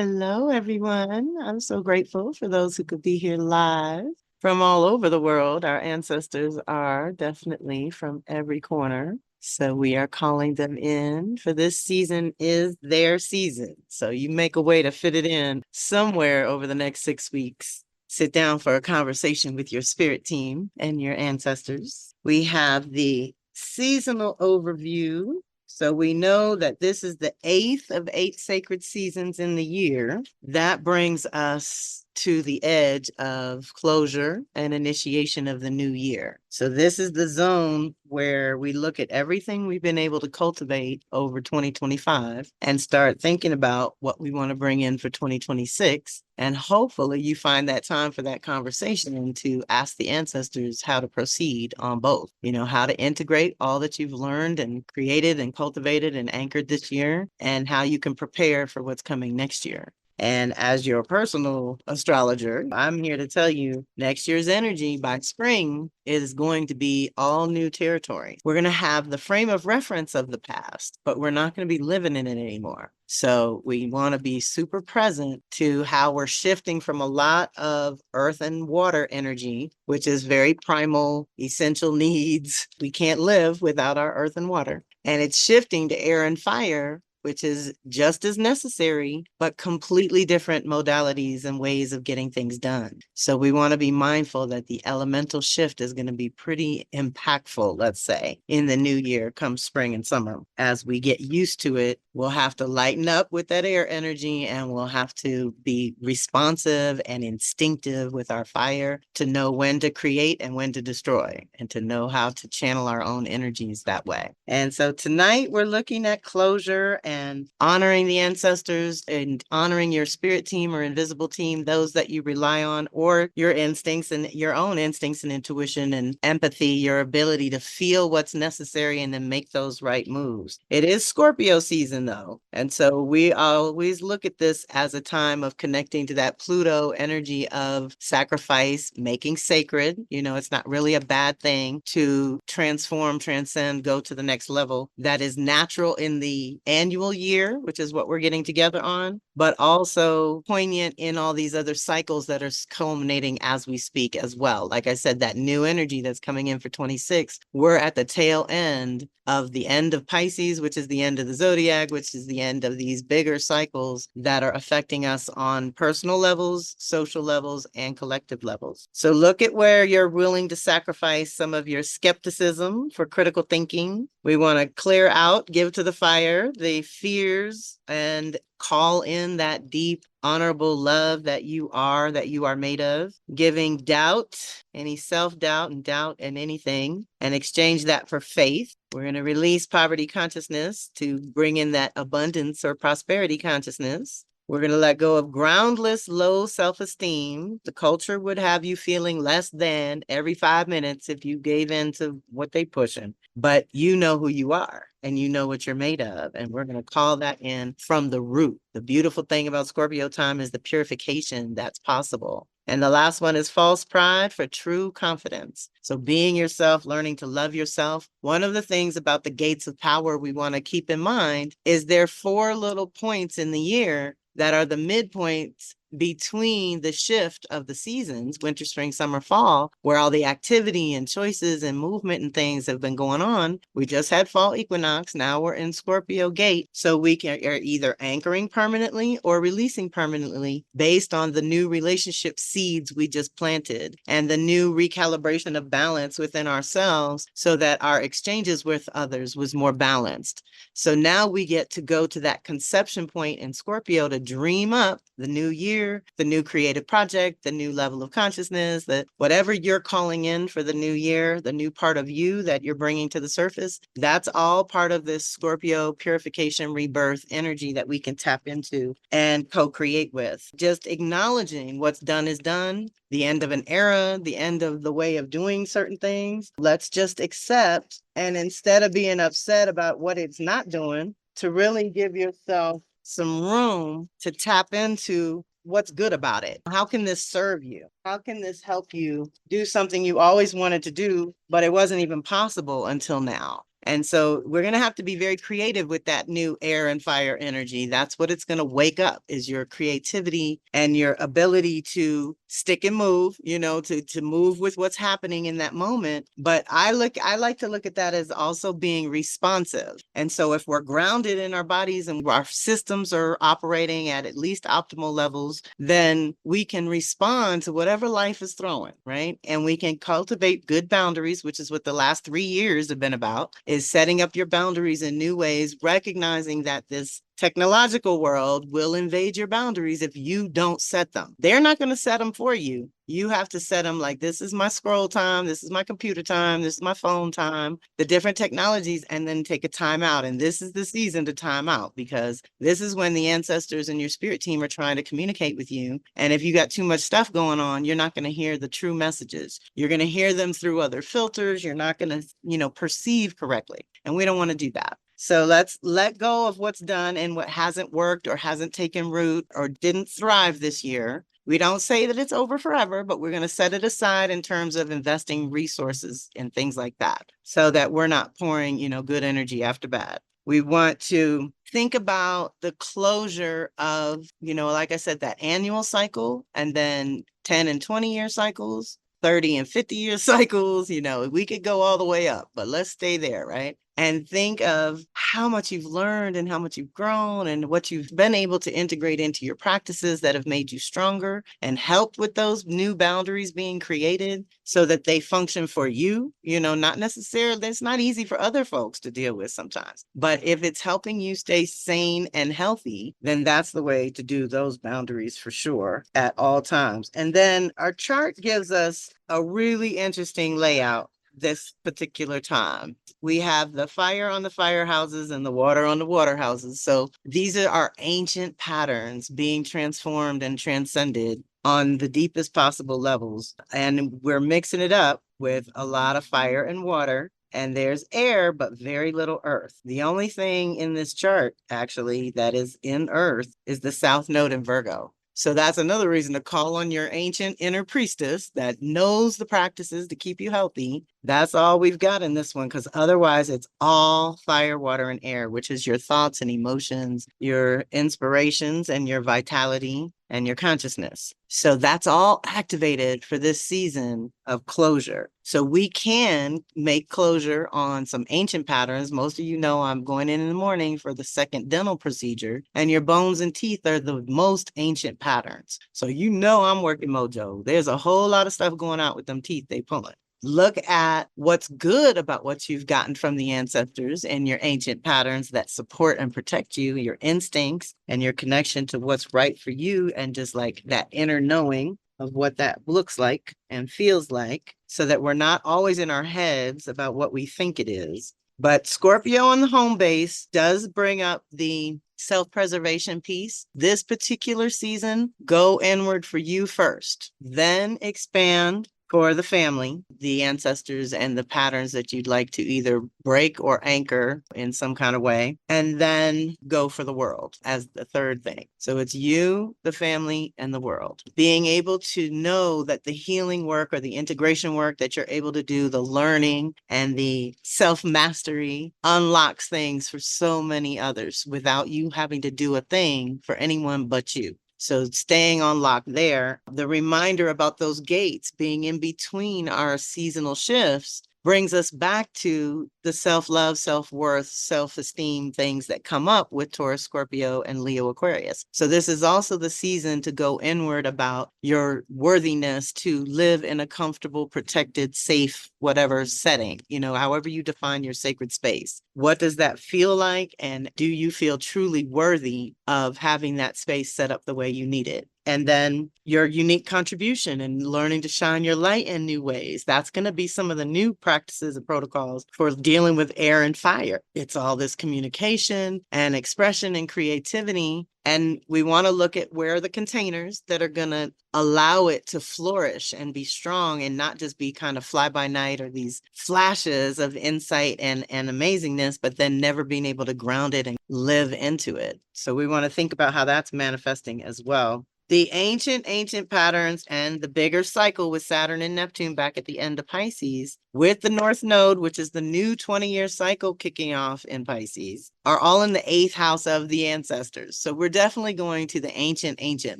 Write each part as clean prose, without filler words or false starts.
Hello, everyone. I'm so grateful for those who could be here live from all over the world. Our ancestors are definitely from every corner. So we are calling them in for this season is their season. So you make a way to fit it in somewhere over the next 6 weeks. Sit down for a conversation with your spirit team and your ancestors. We have the seasonal overview. So we know that this is the 8th of 8 sacred seasons in the year. That brings us to the edge of closure and initiation of the new year. So this is the zone where we look at everything we've been able to cultivate over 2025 and start thinking about what we want to bring in for 2026. And hopefully you find that time for that conversation and to ask the ancestors how to proceed on both, how to integrate all that you've learned and created and cultivated and anchored this year, and how you can prepare for what's coming next year. And as your personal astrologer, I'm here to tell you next year's energy by spring is going to be all new territory. We're going to have the frame of reference of the past, but we're not going to be living in it anymore. So we want to be super present to how we're shifting from a lot of earth and water energy, which is very primal, essential needs. We can't live without our earth and water. And it's shifting to air and fire, which is just as necessary, but completely different modalities and ways of getting things done. So we want to be mindful that the elemental shift is going to be pretty impactful, let's say, in the new year come spring and summer. As we get used to it, we'll have to lighten up with that air energy, and we'll have to be responsive and instinctive with our fire to know when to create and when to destroy, and to know how to channel our own energies that way. And so tonight we're looking at closure and honoring the ancestors and honoring your spirit team or invisible team, those that you rely on, or your instincts and your own instincts and intuition and empathy, your ability to feel what's necessary and then make those right moves. It is Scorpio season though. And so we always look at this as a time of connecting to that Pluto energy of sacrifice, making sacred. It's not really a bad thing to transform, transcend, go to the next level. That is natural in the annual year, which is what we're getting together on, but also poignant in all these other cycles that are culminating as we speak as well. Like I said, that new energy that's coming in for 26, we're at the tail end of the end of Pisces, which is the end of the zodiac, which is the end of these bigger cycles that are affecting us on personal levels, social levels, and collective levels. So look at where you're willing to sacrifice some of your skepticism for critical thinking. We want to clear out, give to the fire, the fears, and call in that deep, honorable love that you are made of, giving doubt, any self-doubt and doubt in anything, and exchange that for faith. We're going to release poverty consciousness to bring in that abundance or prosperity consciousness. We're going to let go of groundless, low self-esteem. The culture would have you feeling less than every 5 minutes if you gave in to what they pushing. But you know who you are and you know what you're made of. And we're going to call that in from the root. The beautiful thing about Scorpio time is the purification that's possible. And the last one is false pride for true confidence. So being yourself, learning to love yourself. One of the things about the gates of power we want to keep in mind is there are 4 little points in the year that are the midpoints between the shift of the seasons, winter, spring, summer, fall, where all the activity and choices and movement and things have been going on. We just had fall equinox. Now we're in Scorpio gate. So we are either anchoring permanently or releasing permanently based on the new relationship seeds we just planted and the new recalibration of balance within ourselves so that our exchanges with others was more balanced. So now we get to go to that conception point in Scorpio to dream up the new year, the new creative project, the new level of consciousness, that whatever you're calling in for the new year, the new part of you that you're bringing to the surface, that's all part of this Scorpio purification, rebirth energy that we can tap into and co-create with. Just acknowledging what's done is done, the end of an era, the end of the way of doing certain things. Let's just accept, and instead of being upset about what it's not doing, to really give yourself some room to tap into what's good about it. How can this serve you? How can this help you do something you always wanted to do, but it wasn't even possible until now? And so we're going to have to be very creative with that new air and fire energy. That's what it's going to wake up, is your creativity and your ability to stick and move, to move with what's happening in that moment. But I like to look at that as also being responsive. And so if we're grounded in our bodies and our systems are operating at least optimal levels, then we can respond to whatever life is throwing, right? And we can cultivate good boundaries, which is what the last 3 years have been about, is setting up your boundaries in new ways, recognizing that this technological world will invade your boundaries if you don't set them. They're not going to set them for you. You have to set them like, this is my scroll time, this is my computer time, this is my phone time, the different technologies, and then take a time out. And this is the season to time out, because this is when the ancestors and your spirit team are trying to communicate with you. And if you got too much stuff going on, you're not going to hear the true messages. You're going to hear them through other filters. You're not going to, perceive correctly. And we don't want to do that. So let's let go of what's done and what hasn't worked or hasn't taken root or didn't thrive this year. We don't say that it's over forever, but we're going to set it aside in terms of investing resources and things like that, so that we're not pouring, good energy after bad. We want to think about the closure of, like I said, that annual cycle, and then 10 and 20-year cycles, 30 and 50-year cycles. We could go all the way up, but let's stay there, right? And think of how much you've learned and how much you've grown and what you've been able to integrate into your practices that have made you stronger and helped with those new boundaries being created so that they function for you. Not necessarily, it's not easy for other folks to deal with sometimes, but if it's helping you stay sane and healthy, then that's the way to do those boundaries for sure at all times. And then our chart gives us a really interesting layout this particular time. We have the fire on the firehouses and the water on the water houses. So these are our ancient patterns being transformed and transcended on the deepest possible levels. And we're mixing it up with a lot of fire and water. And there's air, but very little earth. The only thing in this chart, actually, that is in earth is the South Node in Virgo. So that's another reason to call on your ancient inner priestess that knows the practices to keep you healthy. That's all we've got in this one, because otherwise it's all fire, water, and air, which is your thoughts and emotions, your inspirations, and your vitality and your consciousness. So that's all activated for this season of closure. So we can make closure on some ancient patterns. Most of you know I'm going in the morning for the second dental procedure, and your bones and teeth are the most ancient patterns. So I'm working mojo. There's a whole lot of stuff going on with them teeth they pulling. Look at what's good about what you've gotten from the ancestors and your ancient patterns that support and protect you, your instincts and your connection to what's right for you, and just like that inner knowing of what that looks like and feels like, so that we're not always in our heads about what we think it is. But Scorpio on the home base does bring up the self-preservation piece. This particular season, go inward for you first, then expand for the family, the ancestors, and the patterns that you'd like to either break or anchor in some kind of way, and then go for the world as the third thing. So it's you, the family, and the world. Being able to know that the healing work or the integration work that you're able to do, the learning and the self-mastery, unlocks things for so many others without you having to do a thing for anyone but you. So staying on lock there, the reminder about those gates being in between our seasonal shifts brings us back to the self-love, self-worth, self-esteem things that come up with Taurus, Scorpio, and Leo, Aquarius. So this is also the season to go inward about your worthiness to live in a comfortable, protected, safe, whatever setting, however you define your sacred space. What does that feel like? And do you feel truly worthy of having that space set up the way you need it? And then your unique contribution and learning to shine your light in new ways. That's going to be some of the new practices and protocols for dealing with air and fire. It's all this communication and expression and creativity. And we want to look at where are the containers that are going to allow it to flourish and be strong and not just be kind of fly by night or these flashes of insight and amazingness, but then never being able to ground it and live into it. So we want to think about how that's manifesting as well. The ancient patterns and the bigger cycle with Saturn and Neptune back at the end of Pisces, with the North Node, which is the new 20-year cycle kicking off in Pisces, are all in the 8th house of the ancestors. So we're definitely going to the ancient,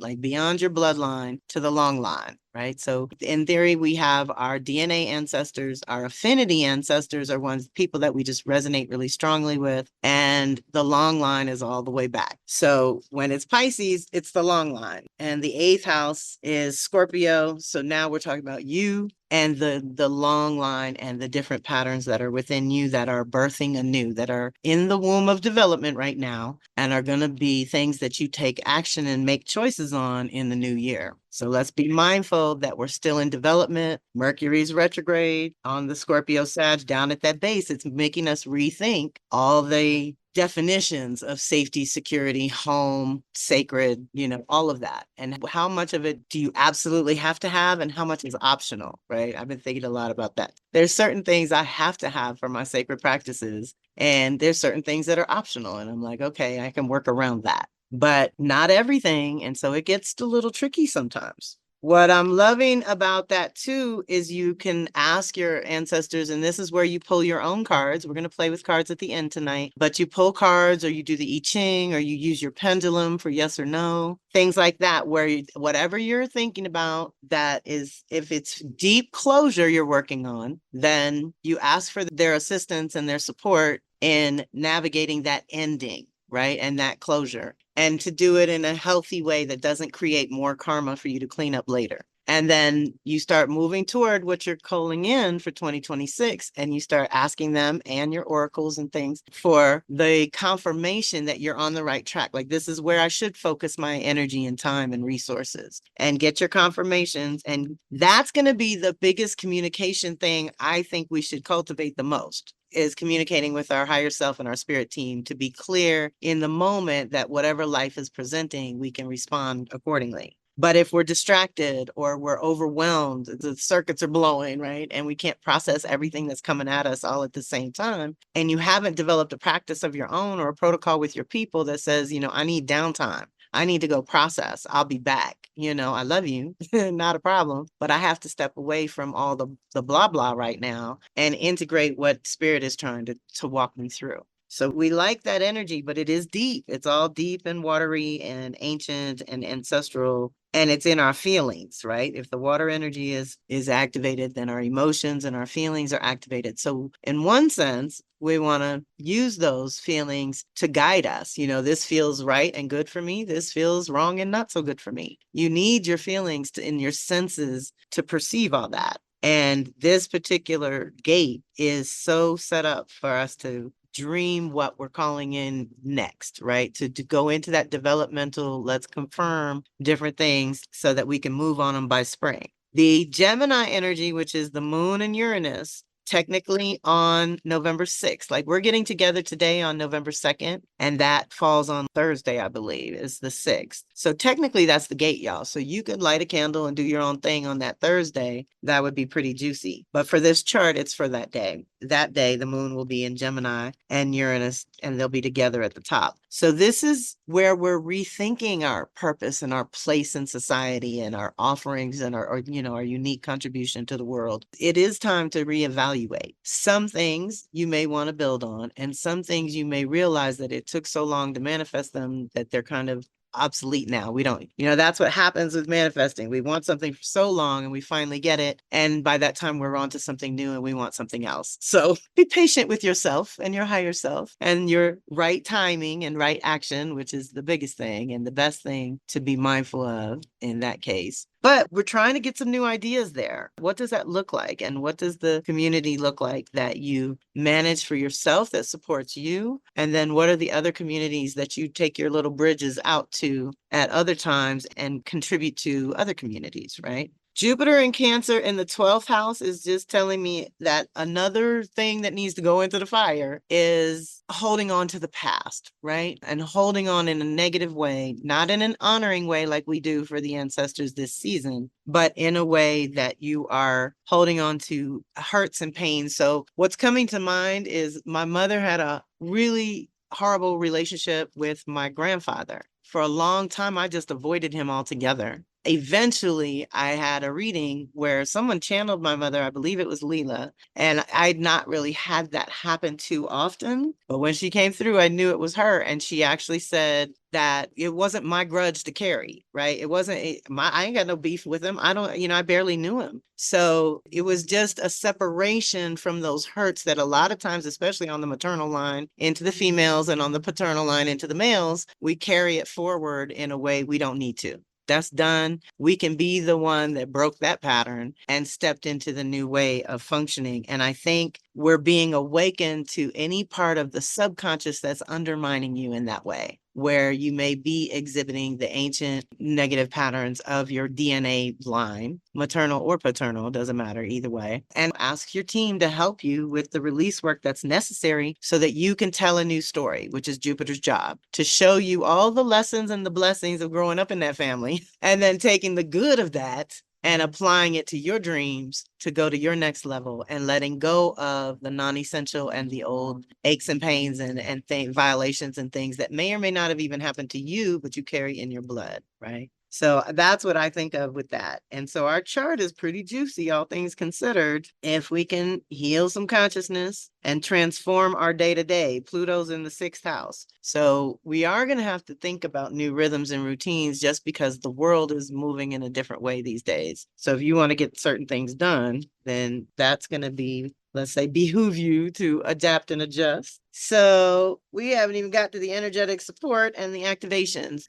like beyond your bloodline to the long line, right? So in theory, we have our DNA ancestors, our affinity ancestors are ones people that we just resonate really strongly with, and the long line is all the way back. So when it's Pisces, it's the long line, and the 8th house is Scorpio. So now we're talking about you and the long line and the different patterns that are within you that are birthing anew, that are in the womb of development right now, and are going to be things that you take action and make choices on in the new year. So let's be mindful that we're still in development. Mercury's retrograde on the Scorpio Sag down at that base. It's making us rethink all the definitions of safety, security, home, sacred, all of that. And how much of it do you absolutely have to have and how much is optional, right? I've been thinking a lot about that. There's certain things I have to have for my sacred practices, and there's certain things that are optional. And I'm like, okay, I can work around that, but not everything. And so it gets a little tricky sometimes. What I'm loving about that too is you can ask your ancestors, and this is where you pull your own cards. We're going to play with cards at the end tonight, but you pull cards, or you do the I Ching, or you use your pendulum for yes or no, things like that, where whatever you're thinking about, that is, if it's deep closure you're working on, then you ask for their assistance and their support in navigating that ending, right? And that closure, and to do it in a healthy way that doesn't create more karma for you to clean up later. And then you start moving toward what you're calling in for 2026, and you start asking them and your oracles and things for the confirmation that you're on the right track. Like, this is where I should focus my energy and time and resources, and get your confirmations. And that's going to be the biggest communication thing I think we should cultivate the most, is communicating with our higher self and our spirit team to be clear in the moment that whatever life is presenting, we can respond accordingly. But if we're distracted or we're overwhelmed, the circuits are blowing, right? And we can't process everything that's coming at us all at the same time, and you haven't developed a practice of your own or a protocol with your people that says, I need downtime, I need to go process, I'll be back. I love you, not a problem, but I have to step away from all the blah, blah right now and integrate what spirit is trying to walk me through. So we like that energy, but it is deep. It's all deep and watery and ancient and ancestral, and it's in our feelings, right? If the water energy is activated, then our emotions and our feelings are activated. So in one sense, we want to use those feelings to guide us. This feels right and good for me. This feels wrong and not so good for me. You need your feelings in your senses to perceive all that. And this particular gate is so set up for us to dream what we're calling in next, right? To go into that developmental, let's confirm different things so that we can move on them by spring. The Gemini energy, which is the moon and Uranus, technically on November 6th. Like, we're getting together today on November 2nd, and that falls on Thursday, I believe, is the 6th. So technically that's the gate, y'all. So you could light a candle and do your own thing on that Thursday. That would be pretty juicy. But for this chart, it's for that day. That day, the moon will be in Gemini and Uranus, and they'll be together at the top. So this is where we're rethinking our purpose and our place in society and our offerings and our unique contribution to the world. It is time to reevaluate. Some things you may want to build on, and some things you may realize that it took so long to manifest them that they're kind of obsolete now. We don't, that's what happens with manifesting. We want something for so long and we finally get it. And by that time we're on to something new and we want something else. So be patient with yourself and your higher self and your right timing and right action, which is the biggest thing and the best thing to be mindful of in that case. But we're trying to get some new ideas there. What does that look like? And what does the community look like that you manage for yourself that supports you? And then what are the other communities that you take your little bridges out to at other times and contribute to other communities, right? Jupiter in Cancer in the 12th house is just telling me that another thing that needs to go into the fire is holding on to the past, right? And holding on in a negative way, not in an honoring way like we do for the ancestors this season, but in a way that you are holding on to hurts and pains. So what's coming to mind is my mother had a really horrible relationship with my grandfather for a long time, I just avoided him altogether. Eventually, I had a reading where someone channeled my mother, I believe it was Leela, and I'd not really had that happen too often. But when she came through, I knew it was her. And she actually said that it wasn't my grudge to carry, right? It wasn't I ain't got no beef with him. I don't, I barely knew him. So it was just a separation from those hurts that a lot of times, especially on the maternal line into the females and on the paternal line into the males, we carry it forward in a way we don't need to. That's done. We can be the one that broke that pattern and stepped into the new way of functioning. And I think we're being awakened to any part of the subconscious that's undermining you in that way, where you may be exhibiting the ancient negative patterns of your DNA line, maternal or paternal, doesn't matter either way. And ask your team to help you with the release work that's necessary so that you can tell a new story, which is Jupiter's job, to show you all the lessons and the blessings of growing up in that family, and then taking the good of that and applying it to your dreams to go to your next level, and letting go of the non-essential and the old aches and pains and violations and things that may or may not have even happened to you, but you carry in your blood, right? So that's what I think of with that. And so our chart is pretty juicy, all things considered. If we can heal some consciousness and transform our day-to-day, Pluto's in the 6th house. So we are going to have to think about new rhythms and routines just because the world is moving in a different way these days. So if you want to get certain things done, then that's going to be, let's say, behoove you to adapt and adjust. So we haven't even got to the energetic support and the activations.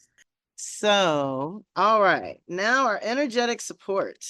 So, all right, now our energetic support.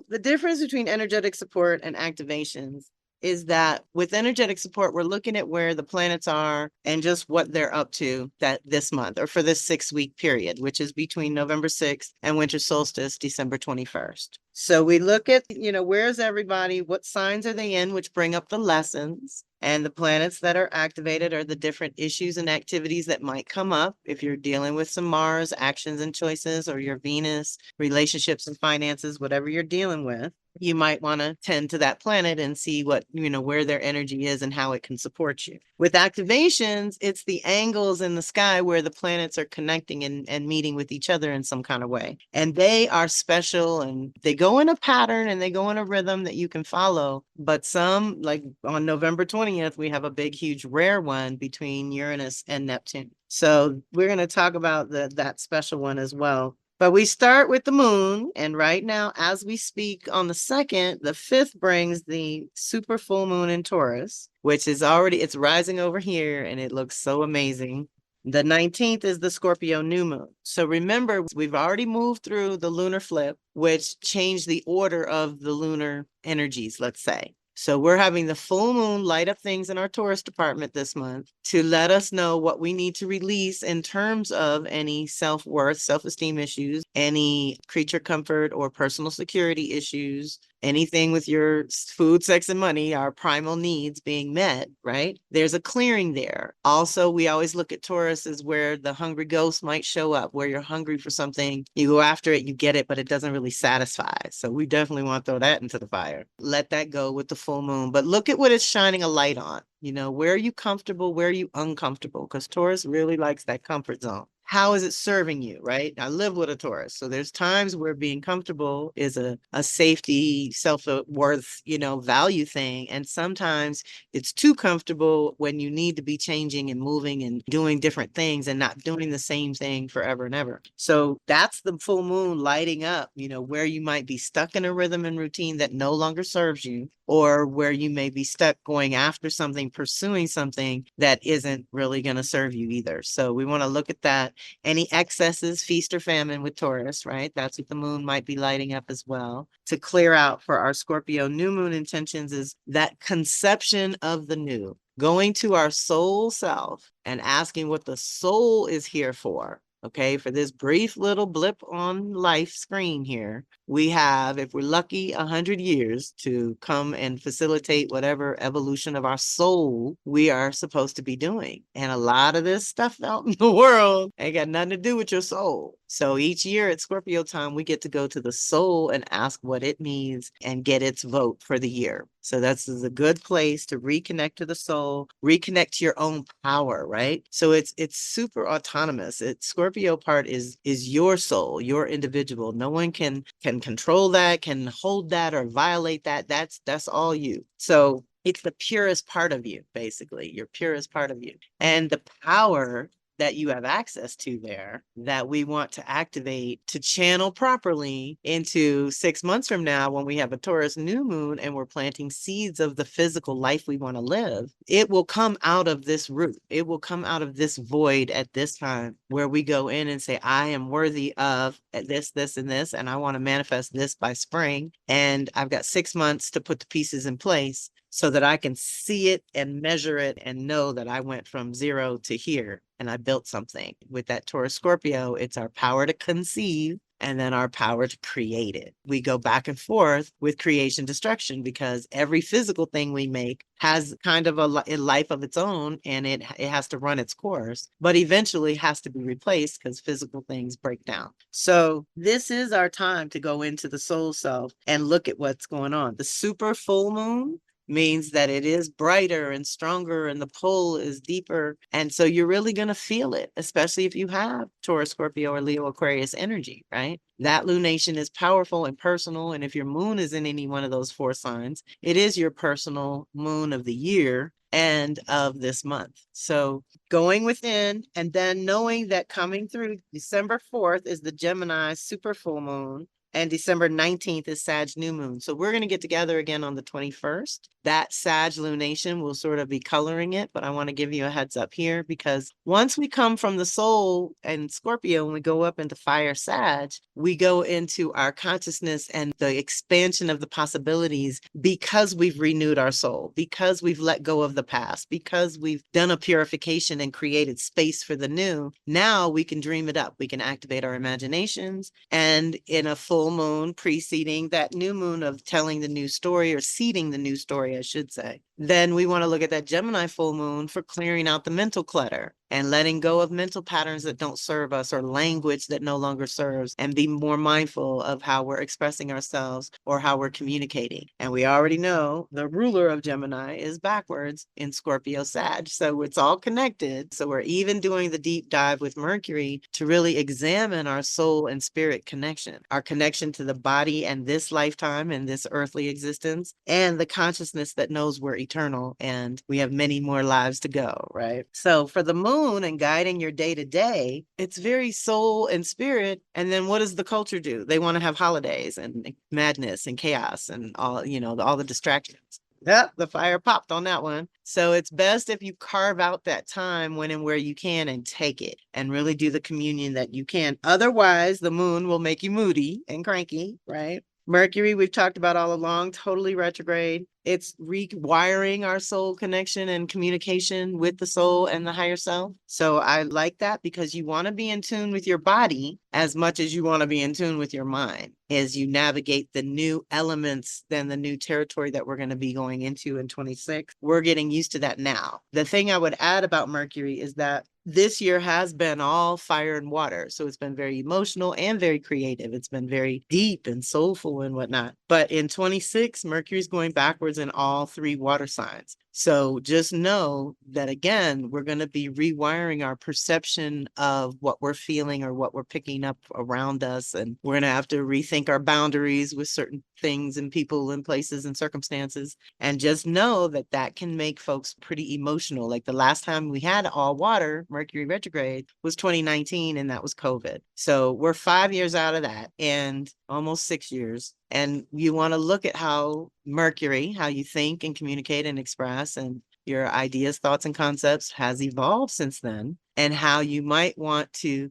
The difference between energetic support and activations is that with energetic support, we're looking at where the planets are and just what they're up to this month or for this 6-week period, which is between November 6th and winter solstice, December 21st. So we look at, where's everybody? What signs are they in, which bring up the lessons? And the planets that are activated are the different issues and activities that might come up if you're dealing with some Mars actions and choices, or your Venus relationships and finances, whatever you're dealing with. You might want to tend to that planet and see what, where their energy is and how it can support you. With activations, it's the angles in the sky where the planets are connecting and meeting with each other in some kind of way. And they are special, and they go in a pattern and they go in a rhythm that you can follow. But some, like on November 20th, we have a big, huge, rare one between Uranus and Neptune. So we're going to talk about that special one as well. But we start with the moon, and right now, as we speak on the 2nd, the 5th brings the super full moon in Taurus, which is it's rising over here, and it looks so amazing. The 19th is the Scorpio new moon. So remember, we've already moved through the lunar flip, which changed the order of the lunar energies, let's say. So we're having the full moon light up things in our Taurus department this month to let us know what we need to release in terms of any self-worth, self-esteem issues, any creature comfort or personal security issues, anything with your food, sex, and money, our primal needs being met, right? There's a clearing there. Also, we always look at Taurus as where the hungry ghost might show up, where you're hungry for something, you go after it, you get it, but it doesn't really satisfy. So we definitely want to throw that into the fire. Let that go with the full moon, but look at what it's shining a light on. Where are you comfortable? Where are you uncomfortable? Because Taurus really likes that comfort zone. How is it serving you, right? I live with a Taurus. So there's times where being comfortable is a safety, self-worth, value thing. And sometimes it's too comfortable when you need to be changing and moving and doing different things and not doing the same thing forever and ever. So that's the full moon lighting up, where you might be stuck in a rhythm and routine that no longer serves you, or where you may be stuck going after something, pursuing something that isn't really going to serve you either. So we want to look at that. Any excesses, feast or famine with Taurus, right? That's what the moon might be lighting up as well. To clear out for our Scorpio new moon intentions is that conception of the new, going to our soul self and asking what the soul is here for. Okay, for this brief little blip on life screen here, we have, if we're lucky, 100 years to come and facilitate whatever evolution of our soul we are supposed to be doing. And a lot of this stuff out in the world ain't got nothing to do with your soul. So each year at Scorpio time, we get to go to the soul and ask what it means and get its vote for the year. So that's a good place to reconnect to the soul, reconnect to your own power, right? So it's super autonomous. Scorpio part is your soul, your individual. No one can control that, can hold that or violate that. That's all you. So it's the purest part of you, basically, your purest part of you. And the power that you have access to there that we want to activate to channel properly into 6 months from now when we have a Taurus new moon and we're planting seeds of the physical life we want to live. It will come out of this root. It will come out of this void at this time where we go in and say, I am worthy of this, this, and this, and I want to manifest this by spring. And I've got 6 months to put the pieces in place so that I can see it and measure it and know that I went from 0 to here and I built something. With that Taurus Scorpio, it's our power to conceive and then our power to create it. We go back and forth with creation destruction because every physical thing we make has kind of a life of its own and it has to run its course, but eventually has to be replaced because physical things break down. So this is our time to go into the soul self and look at what's going on. The super full moon means that it is brighter and stronger and the pull is deeper. And so you're really going to feel it, especially if you have Taurus, Scorpio, or Leo, Aquarius energy, right? That lunation is powerful and personal. And if your moon is in any one of those 4 signs, it is your personal moon of the year and of this month. So going within and then knowing that coming through December 4th is the Gemini super full moon. And December 19th is Sag new moon. So we're going to get together again on the 21st. That Sag lunation will sort of be coloring it, but I want to give you a heads up here because once we come from the soul and Scorpio and we go up into fire Sag, we go into our consciousness and the expansion of the possibilities because we've renewed our soul, because we've let go of the past, because we've done a purification and created space for the new. Now we can dream it up. We can activate our imaginations, and in a full moon preceding that new moon of telling the new story or seeding the new story, I should say, then we want to look at that Gemini full moon for clearing out the mental clutter and letting go of mental patterns that don't serve us or language that no longer serves, and be more mindful of how we're expressing ourselves or how we're communicating. And we already know the ruler of Gemini is backwards in Scorpio Sag. So it's all connected. So we're even doing the deep dive with Mercury to really examine our soul and spirit connection, our connection to the body and this lifetime and this earthly existence, and the consciousness that knows we're eternal and we have many more lives to go, right? So for the moon and guiding your day to day, it's very soul and spirit. And then what does the culture do? They want to have holidays and madness and chaos and all, all the distractions. Yep, the fire popped on that one. So it's best if you carve out that time when and where you can and take it and really do the communion that you can. Otherwise, the moon will make you moody and cranky, right? Mercury, we've talked about all along, totally retrograde. It's rewiring our soul connection and communication with the soul and the higher self. So I like that because you want to be in tune with your body as much as you want to be in tune with your mind as you navigate the new elements, then the new territory that we're going to be going into in 26. We're getting used to that now. The thing I would add about Mercury is that this year has been all fire and water. So it's been very emotional and very creative. It's been very deep and soulful and whatnot. But in 26, Mercury's going backwards in all 3 water signs. So just know that, again, we're going to be rewiring our perception of what we're feeling or what we're picking up around us. And we're going to have to rethink our boundaries with certain things and people and places and circumstances. And just know that that can make folks pretty emotional. Like the last time we had all water, Mercury retrograde, was 2019, and that was COVID. So we're 5 years out of that and almost 6 years. And you want to look at how Mercury, how you think and communicate and express, and your ideas, thoughts, and concepts has evolved since then, and how you might want to,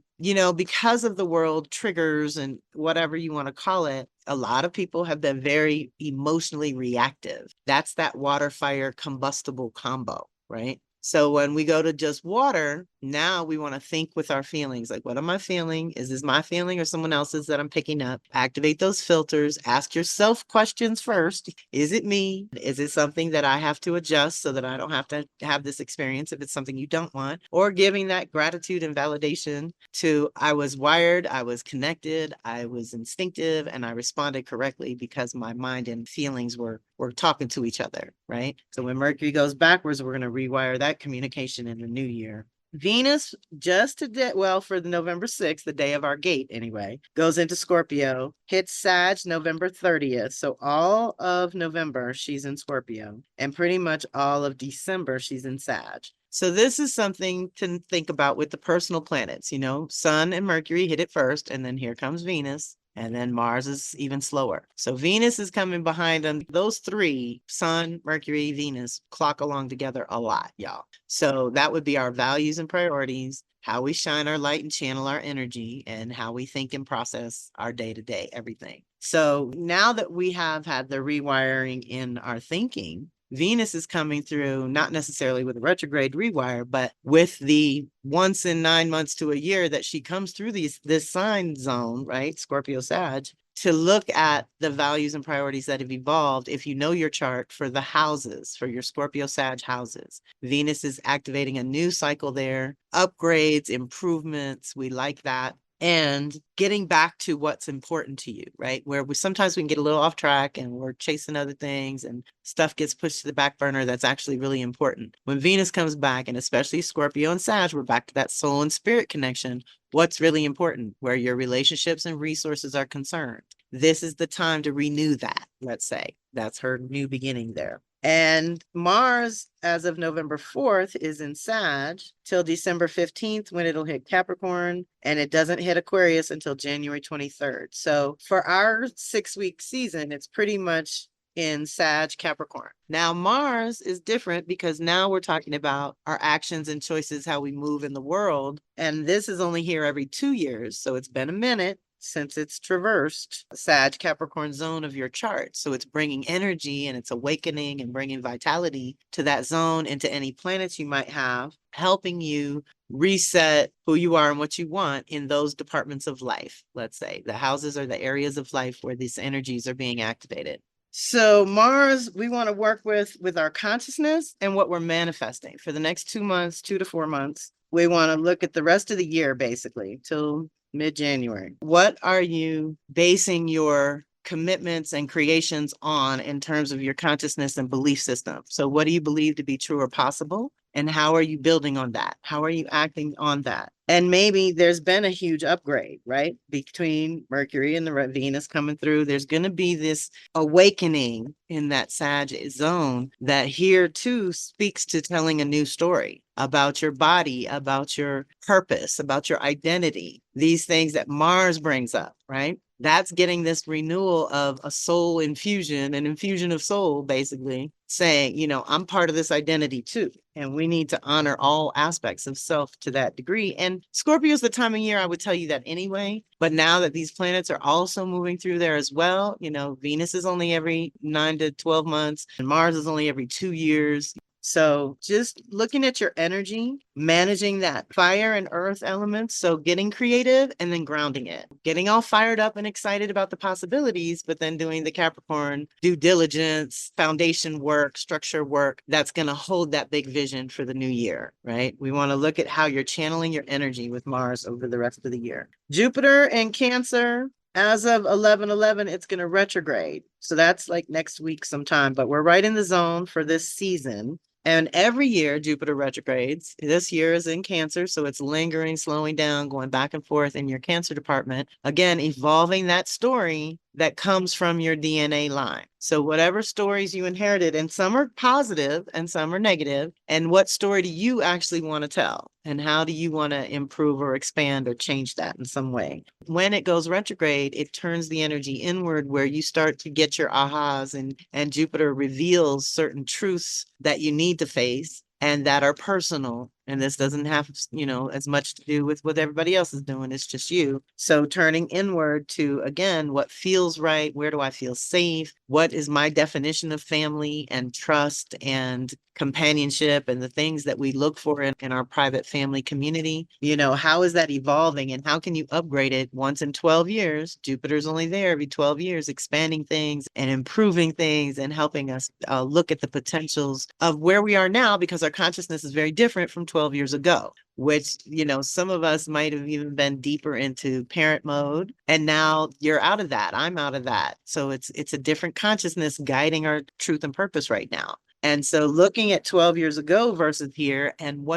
because of the world triggers and whatever you want to call it, a lot of people have been very emotionally reactive. That's that water, fire, combustible combo, right? So when we go to just water, now we want to think with our feelings. Like, what am I feeling? Is this my feeling or someone else's that I'm picking up? Activate those filters. Ask yourself questions first. Is it me? Is it something that I have to adjust so that I don't have to have this experience if it's something you don't want? Or giving that gratitude and validation to, I was wired, I was connected, I was instinctive, and I responded correctly because my mind and feelings were talking to each other, right? So when Mercury goes backwards, we're going to rewire that communication in the new year. Venus just today, well, for the November 6th, the day of our gate anyway, goes into Scorpio, hits Sag November 30th. So all of November, she's in Scorpio, and pretty much all of December, she's in Sag. So this is something to think about with the personal planets, you know, Sun and Mercury hit it first, and then here comes Venus. And then Mars is even slower. So Venus is coming behind them. Those three, Sun, Mercury, Venus, clock along together a lot, y'all. So that would be our values and priorities, how we shine our light and channel our energy, and how we think and process our day-to-day, everything. So now that we have had the rewiring in our thinking, Venus is coming through, not necessarily with a retrograde rewire, but with the once in 9 months to a year that she comes through this sign zone, right? Scorpio Sag, to look at the values and priorities that have evolved. If you know your chart for the houses, for your Scorpio Sag houses, Venus is activating a new cycle there, upgrades, improvements. We like that. And getting back to what's important to you, right? Where sometimes we can get a little off track and we're chasing other things and stuff gets pushed to the back burner that's actually really important. When Venus comes back, and especially Scorpio and Sag, we're back to that soul and spirit connection. What's really important, where your relationships and resources are concerned. This is the time to renew that, let's say. That's her new beginning there. And Mars, as of November 4th, is in Sag till December 15th, when it'll hit Capricorn, and it doesn't hit Aquarius until January 23rd. So for our 6-week season, it's pretty much in Sag Capricorn. Now Mars is different because now we're talking about our actions and choices, how we move in the world. And this is only here every 2 years. So it's been a minute since it's traversed Sag Capricorn zone of your chart. So it's bringing energy and it's awakening and bringing vitality to that zone and to any planets you might have, helping you reset who you are and what you want in those departments of life. Let's say the houses are the areas of life where these energies are being activated. So Mars, we want to work with our consciousness and what we're manifesting for the next 2 months, 2 to 4 months. We want to look at the rest of the year, basically, till mid-January. What are you basing your commitments and creations on in terms of your consciousness and belief system? So what do you believe to be true or possible? And how are you building on that? How are you acting on that? And maybe there's been a huge upgrade, right? Between Mercury and the Venus coming through, there's going to be this awakening in that Sag zone that here too speaks to telling a new story about your body, about your purpose, about your identity, these things that Mars brings up, right? That's getting this renewal of a soul infusion, an infusion of soul, basically saying, you know, I'm part of this identity too. And we need to honor all aspects of self to that degree. And Scorpio is the time of year I would tell you that anyway. But now that these planets are also moving through there as well, you know, Venus is only every 9 to 12 months and Mars is only every 2 years. So just looking at your energy, managing that fire and earth elements. So getting creative and then grounding it, getting all fired up and excited about the possibilities, but then doing the Capricorn due diligence, foundation work, structure work, that's going to hold that big vision for the new year, right? We want to look at how you're channeling your energy with Mars over the rest of the year. Jupiter and Cancer, as of 11/11, it's going to retrograde. So that's like next week sometime, but we're right in the zone for this season. And every year Jupiter retrogrades. This year is in Cancer, so it's lingering, slowing down, going back and forth in your Cancer department. Again, evolving that story that comes from your DNA line. So whatever stories you inherited, and some are positive and some are negative, and what story do you actually want to tell? And how do you want to improve or expand or change that in some way? When it goes retrograde, it turns the energy inward where you start to get your ahas, and Jupiter reveals certain truths that you need to face and that are personal And this doesn't have, as much to do with what everybody else is doing. It's just you. So turning inward to, again, what feels right? Where do I feel safe? What is my definition of family and trust and companionship and the things that we look for in our private family community? How is that evolving, and how can you upgrade it once in 12 years? Jupiter's only there every 12 years, expanding things and improving things and helping us look at the potentials of where we are now, because our consciousness is very different from 12 years ago, which, some of us might have even been deeper into parent mode. And now you're out of that. I'm out of that. So it's a different consciousness guiding our truth and purpose right now. And so looking at 12 years ago versus here, and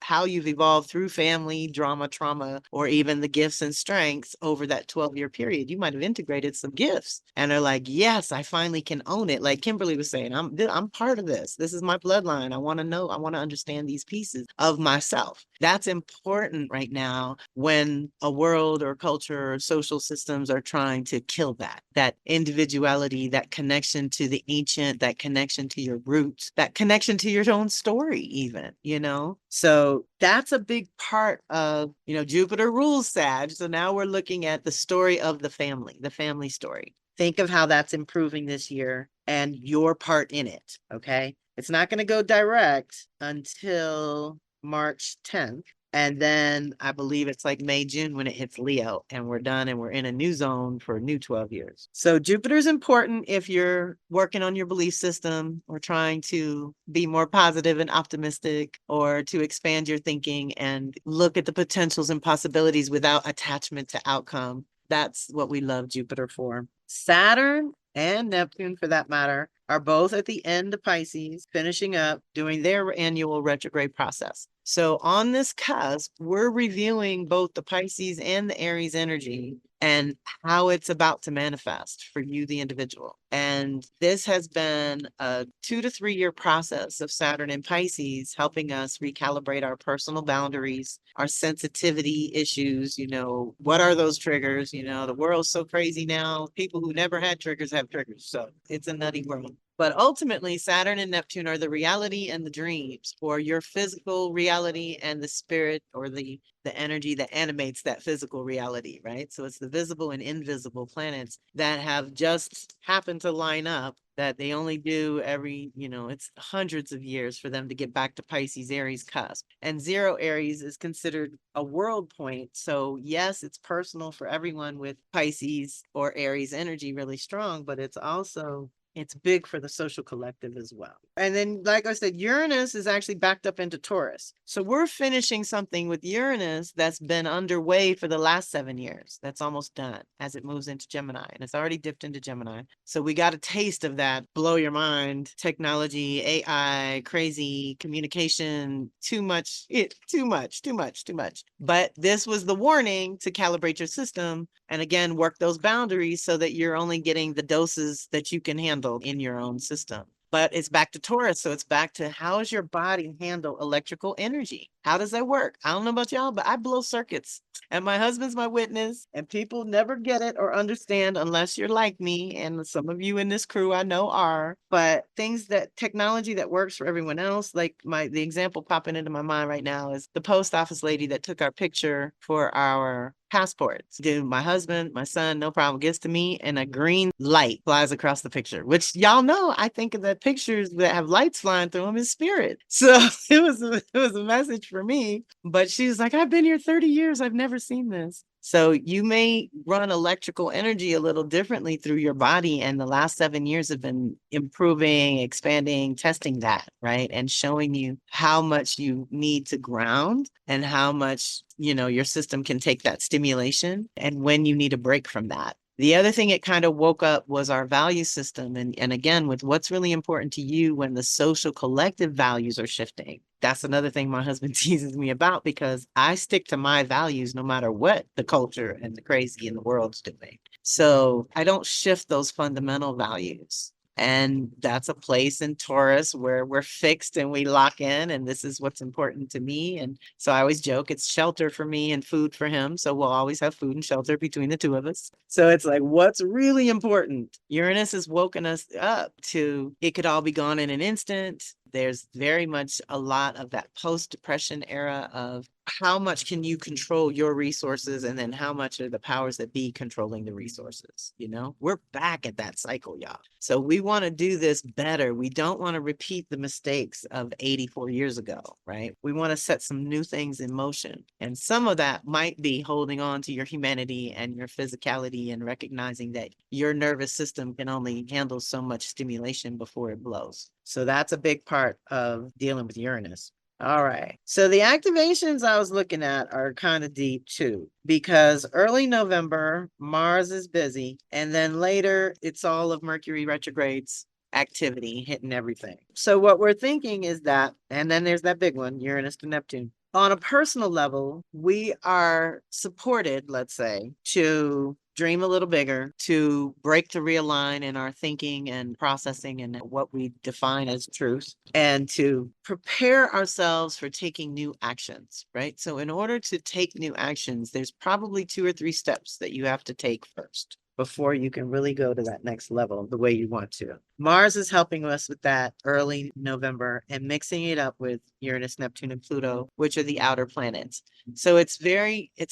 how you've evolved through family, drama, trauma, or even the gifts and strengths over that 12-year period, you might have integrated some gifts and are like, yes, I finally can own it. Like Kimberly was saying, I'm part of this. This is my bloodline. I want to know, I want to understand these pieces of myself. That's important right now when a world or culture or social systems are trying to kill that individuality, that connection to the ancient, that connection to your roots, that connection to your own story even, So that's a big part of, Jupiter rules Sag. So now we're looking at the story of the family story. Think of how that's improving this year and your part in it, okay? It's not going to go direct until March 10th. And then I believe it's like May, June when it hits Leo, and we're done and we're in a new zone for a new 12 years. So Jupiter's important if you're working on your belief system or trying to be more positive and optimistic, or to expand your thinking and look at the potentials and possibilities without attachment to outcome. That's what we love Jupiter for. Saturn and Neptune, for that matter, are both at the end of Pisces, finishing up, doing their annual retrograde process. So on this cusp, we're reviewing both the Pisces and the Aries energy and how it's about to manifest for you, the individual. And this has been a 2 to 3 year process of Saturn and Pisces, helping us recalibrate our personal boundaries, our sensitivity issues. What are those triggers? The world's so crazy now. People who never had triggers have triggers. So it's a nutty world. But ultimately, Saturn and Neptune are the reality and the dreams, or your physical reality and the spirit, or the energy that animates that physical reality, right? So it's the visible and invisible planets that have just happened to line up, that they only do every, it's hundreds of years for them to get back to Pisces Aries cusp. And 0 Aries is considered a world point. So yes, it's personal for everyone with Pisces or Aries energy really strong, but it's big for the social collective as well. And then, like I said, Uranus is actually backed up into Taurus. So we're finishing something with Uranus that's been underway for the last 7 years. That's almost done as it moves into Gemini, and it's already dipped into Gemini. So we got a taste of that blow your mind technology, AI, crazy communication, too much. But this was the warning to calibrate your system and again, work those boundaries so that you're only getting the doses that you can handle in your own system. But it's back to Taurus. So it's back to, how does your body handle electrical energy? How does that work? I don't know about y'all, but I blow circuits, and my husband's my witness, and people never get it or understand unless you're like me. And some of you in this crew I know are, but technology that works for everyone else, like the example popping into my mind right now is the post office lady that took our picture for our passports. Dude, my husband, my son, no problem, gets to me and a green light flies across the picture, which y'all know, I think of the pictures that have lights flying through them is spirit. So it was a message for me, but she was like, I've been here 30 years. I've never seen this. So you may run electrical energy a little differently through your body. And the last 7 years have been improving, expanding, testing that, right? And showing you how much you need to ground and how much, your system can take that stimulation and when you need a break from that. The other thing it kind of woke up was our value system. And again, with what's really important to you when the social collective values are shifting. That's another thing my husband teases me about, because I stick to my values no matter what the culture and the crazy in the world's doing. So I don't shift those fundamental values. And that's a place in Taurus where we're fixed and we lock in, and this is what's important to me. And so I always joke it's shelter for me and food for him. So we'll always have food and shelter between the two of us. So it's like, what's really important? Uranus has woken us up to it could all be gone in an instant. There's very much a lot of that post-depression era of how much can you control your resources, and then how much are the powers that be controlling the resources? We're back at that cycle, y'all. So we want to do this better. We don't want to repeat the mistakes of 84 years ago, right? We want to set some new things in motion. And some of that might be holding on to your humanity and your physicality and recognizing that your nervous system can only handle so much stimulation before it blows. So that's a big part of dealing with Uranus. All right. So the activations I was looking at are kind of deep too, because early November, Mars is busy. And then later, it's all of Mercury retrogrades activity hitting everything. So what we're thinking is that, and then there's that big one, Uranus to Neptune. On a personal level, we are supported, let's say, to dream a little bigger, to break to realign in our thinking and processing and what we define as truth, and to prepare ourselves for taking new actions, right? So in order to take new actions, there's probably 2 or 3 steps that you have to take first before you can really go to that next level the way you want to. Mars is helping us with that early November and mixing it up with Uranus, Neptune, and Pluto, which are the outer planets. So it's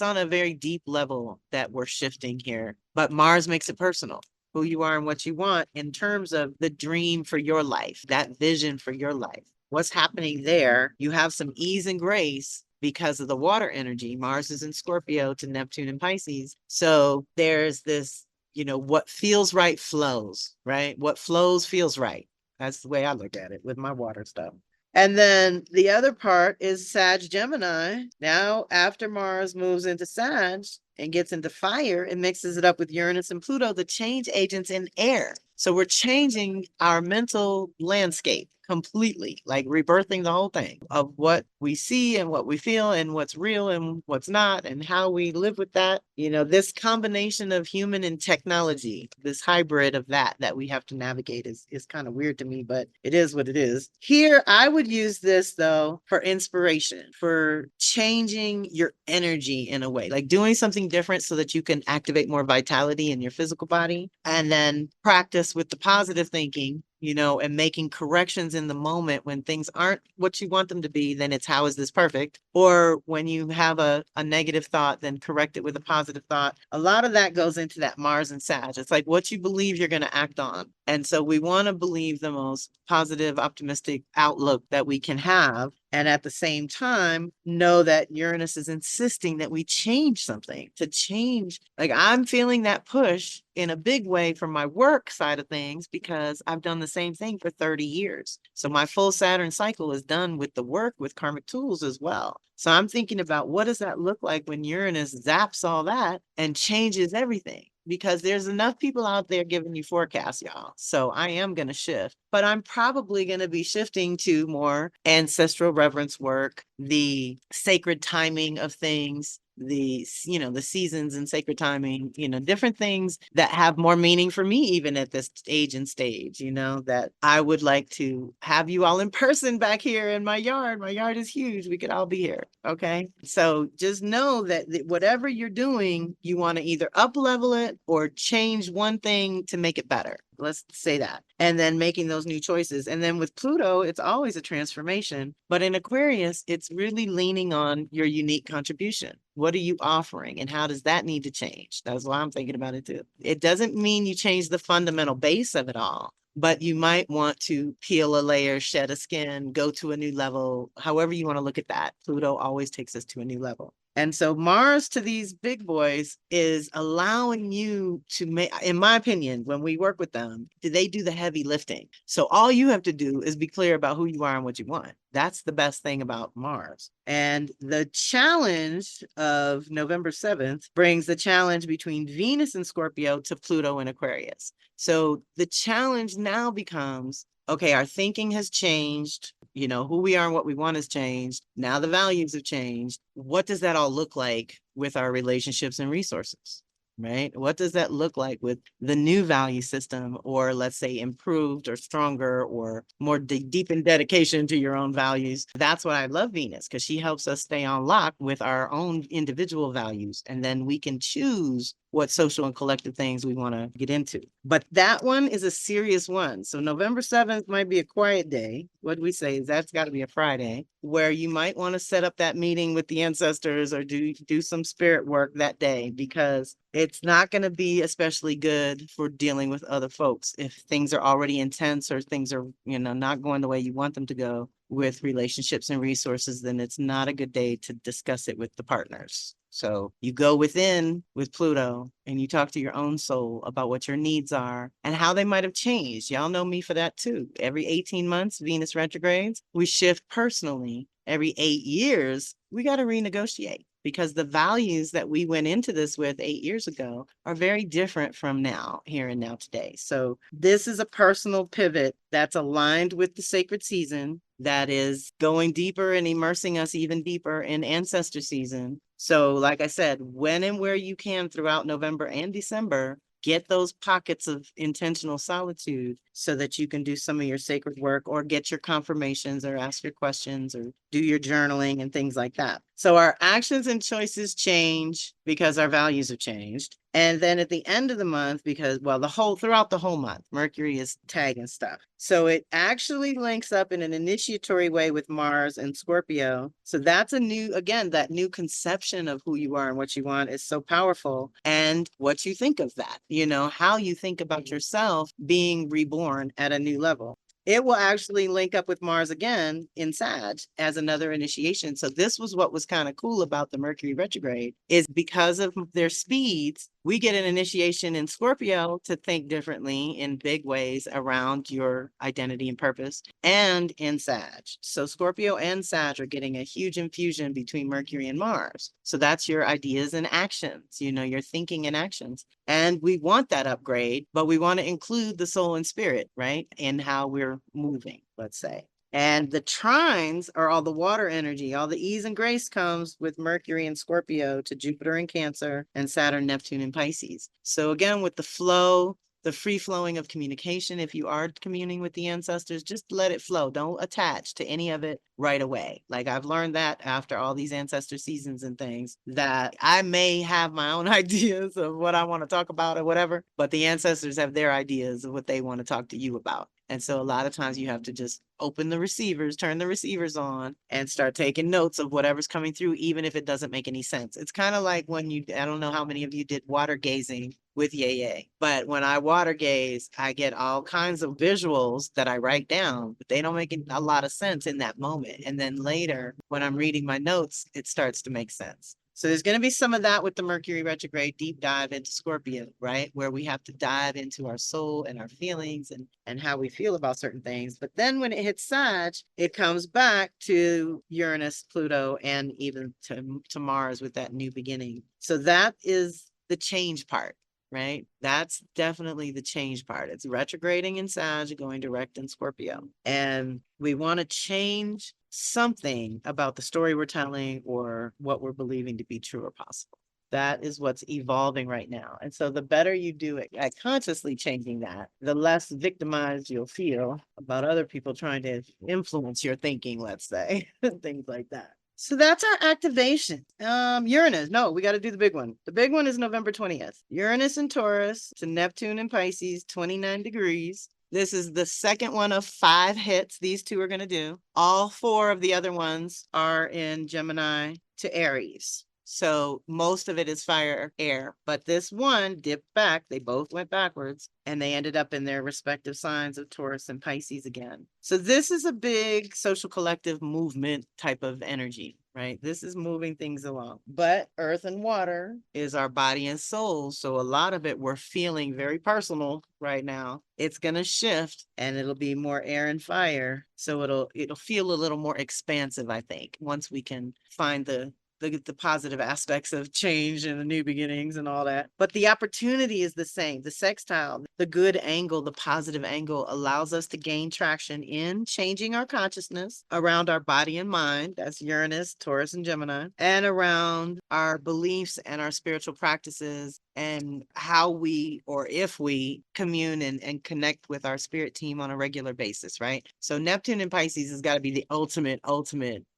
on a very deep level that we're shifting here, but Mars makes it personal, who you are and what you want in terms of the dream for your life, that vision for your life. What's happening there? You have some ease and grace because of the water energy. Mars is in Scorpio to Neptune and Pisces. So there's this, what feels right flows, right? What flows feels right. That's the way I look at it with my water stuff. And then the other part is Sag Gemini. Now, after Mars moves into Sag and gets into fire, it mixes it up with Uranus and Pluto, the change agents in air. So we're changing our mental landscape completely, like rebirthing the whole thing of what we see and what we feel and what's real and what's not and how we live with that. This combination of human and technology, this hybrid of that we have to navigate is kind of weird to me, but it is what it is. Here, I would use this though for inspiration, for changing your energy in a way, like doing something different so that you can activate more vitality in your physical body, and then practice with the positive thinking, and making corrections in the moment when things aren't what you want them to be. Then it's, how is this perfect? Or when you have a negative thought, then correct it with a positive thought. A lot of that goes into that Mars and Sag. It's like what you believe you're going to act on. And so we want to believe the most positive, optimistic outlook that we can have. And at the same time, know that Uranus is insisting that we change something, to change. Like, I'm feeling that push in a big way from my work side of things because I've done the same thing for 30 years. So my full Saturn cycle is done with the work with karmic tools as well. So I'm thinking about, what does that look like when Uranus zaps all that and changes everything? Because there's enough people out there giving you forecasts, y'all. So I am going to shift, but I'm probably going to be shifting to more ancestral reverence work, the sacred timing of things, the seasons and sacred timing, different things that have more meaning for me, even at this age and stage, that I would like to have you all in person back here in my yard. My yard is huge. We could all be here. Okay. So just know that whatever you're doing, you want to either up level it or change one thing to make it better. Let's say that. And then making those new choices. And then with Pluto, it's always a transformation. But in Aquarius, it's really leaning on your unique contribution. What are you offering? And how does that need to change? That's why I'm thinking about it too. It doesn't mean you change the fundamental base of it all, but you might want to peel a layer, shed a skin, go to a new level. However you want to look at that. Pluto always takes us to a new level. And so Mars to these big boys is allowing you to make, in my opinion, when we work with them, they do the heavy lifting. So all you have to do is be clear about who you are and what you want. That's the best thing about Mars. And the challenge of November 7th brings the challenge between Venus and Scorpio to Pluto and Aquarius. So the challenge now becomes, okay, our thinking has changed. Who we are and what we want has changed. Now the values have changed. What does that all look like with our relationships and resources? right? What does that look like with the new value system, or let's say improved or stronger or more deep in dedication to your own values? That's what I love Venus, because she helps us stay on lock with our own individual values. And then we can choose what social and collective things we want to get into. But that one is a serious one. So November 7th might be a quiet day. What we say is that's got to be a Friday, where you might want to set up that meeting with the ancestors or do some spirit work that day, because it's not going to be especially good for dealing with other folks if things are already intense or things are, not going the way you want them to go with relationships and resources. Then it's not a good day to discuss it with the partners. So you go within with Pluto and you talk to your own soul about what your needs are and how they might have changed. Y'all know me for that too. Every 18 months, Venus retrogrades, we shift personally. Every 8 years, we got to renegotiate, because the values that we went into this with 8 years ago are very different from now, here and now today. So this is a personal pivot that's aligned with the sacred season, that is going deeper and immersing us even deeper in ancestor season. So like I said, when and where you can throughout November and December, get those pockets of intentional solitude so that you can do some of your sacred work or get your confirmations or ask your questions or do your journaling and things like that. So our actions and choices change because our values have changed. And then at the end of the month, because, throughout the whole month, Mercury is tagging stuff. So it actually links up in an initiatory way with Mars and Scorpio. So that's that new conception of who you are and what you want is so powerful. And what you think of that, how you think about yourself being reborn at a new level. It will actually link up with Mars again in Sag as another initiation. So this was what was kind of cool about the Mercury retrograde, is because of their speeds, we get an initiation in Scorpio to think differently in big ways around your identity and purpose, and in Sag. So Scorpio and Sag are getting a huge infusion between Mercury and Mars. So that's your ideas and actions, your thinking and actions. And we want that upgrade, but we want to include the soul and spirit, right? In how we're moving, let's say. And the trines are all the water energy. All the ease and grace comes with Mercury and Scorpio to Jupiter in Cancer and Saturn, Neptune in Pisces. So again, with the flow, the free flowing of communication, if you are communing with the ancestors, just let it flow. Don't attach to any of it right away. Like I've learned that after all these ancestor seasons and things, that I may have my own ideas of what I want to talk about or whatever, but the ancestors have their ideas of what they want to talk to you about. And so a lot of times you have to just open the receivers, turn the receivers on, and start taking notes of whatever's coming through, even if it doesn't make any sense. It's kind of like when I don't know how many of you did water gazing with Yeye, but when I water gaze, I get all kinds of visuals that I write down, but they don't make a lot of sense in that moment. And then later, when I'm reading my notes, it starts to make sense. So there's going to be some of that with the Mercury retrograde deep dive into Scorpio, right? Where we have to dive into our soul and our feelings and how we feel about certain things. But then when it hits Sag, it comes back to Uranus, Pluto, and even to Mars with that new beginning. So that is the change part, right? That's definitely the change part. It's retrograding in Sag, going direct in Scorpio. And we want to change something about the story we're telling or what we're believing to be true or possible. That is what's evolving right now. And so the better you do it at consciously changing that, the less victimized you'll feel about other people trying to influence your thinking, let's say, things like that. So that's our activation. Uranus. No, we got to do the big one. The big one is November 20th. Uranus in Taurus to Neptune in Pisces, 29 degrees. This is the second one of 5 hits these two are going to do. All 4 of the other ones are in Gemini to Aries. So most of it is fire, air, but this one dipped back. They both went backwards and they ended up in their respective signs of Taurus and Pisces again. So this is a big social collective movement type of energy, right? This is moving things along, but earth and water is our body and soul. So a lot of it we're feeling very personal right now. It's going to shift and it'll be more air and fire. So it'll feel a little more expansive, I think, once we can find the the positive aspects of change and the new beginnings and all that. But the opportunity is the same. The sextile, the good angle, the positive angle allows us to gain traction in changing our consciousness around our body and mind. That's Uranus, Taurus, and Gemini, and around our beliefs and our spiritual practices and how we, or if we, commune and connect with our spirit team on a regular basis, right? So Neptune in Pisces has got to be the ultimate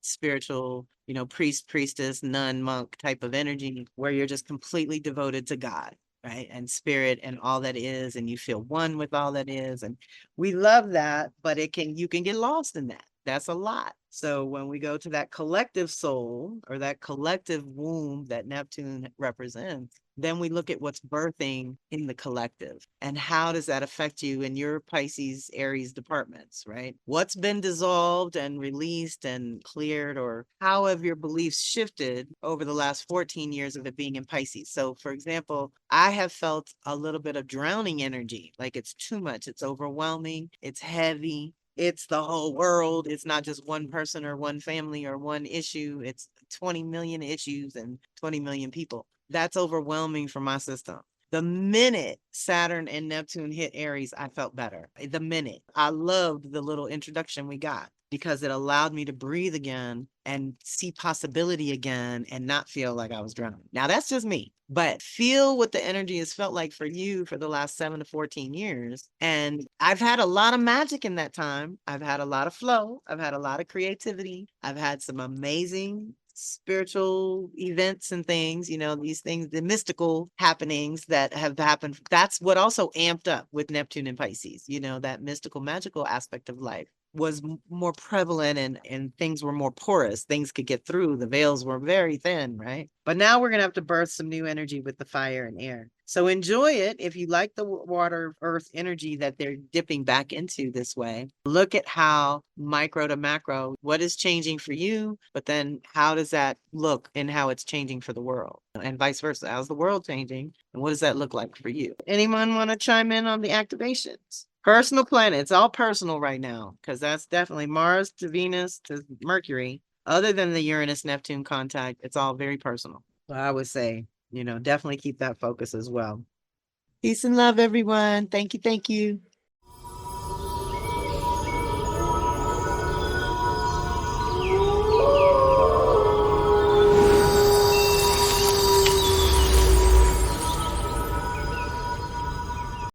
spiritual, priest, priestess, nun, monk type of energy where you're just completely devoted to God, right? And spirit and all that is, and you feel one with all that is. And we love that, but you can get lost in that. That's a lot. So when we go to that collective soul or that collective womb that Neptune represents, then we look at what's birthing in the collective and how does that affect you in your Pisces, Aries departments, right? What's been dissolved and released and cleared, or how have your beliefs shifted over the last 14 years of it being in Pisces? So for example, I have felt a little bit of drowning energy, like it's too much, it's overwhelming, it's heavy. It's the whole world. It's not just one person or one family or one issue. It's 20 million issues and 20 million people. That's overwhelming for my system. The minute Saturn and Neptune hit Aries, I felt better. The minute. I loved the little introduction we got because it allowed me to breathe again and see possibility again and not feel like I was drowning. Now, that's just me, but feel what the energy has felt like for you for the last 7 to 14 years. And I've had a lot of magic in that time. I've had a lot of flow. I've had a lot of creativity. I've had some amazing spiritual events and things, these things, the mystical happenings that have happened. That's what also amped up with Neptune and Pisces, that mystical, magical aspect of life was more prevalent and things were more porous. Things could get through. The veils were very thin, right? But now we're going to have to birth some new energy with the fire and air. So enjoy it. If you like the water, earth energy that they're dipping back into this way, look at how micro to macro, what is changing for you, but then how does that look and how it's changing for the world and vice versa? How's the world changing and what does that look like for you? Anyone want to chime in on the activations? Personal planets, all personal right now, because that's definitely Mars to Venus to Mercury. Other than the Uranus-Neptune contact, it's all very personal. So I would say, definitely keep that focus as well. Peace and love, everyone. Thank you. Thank you.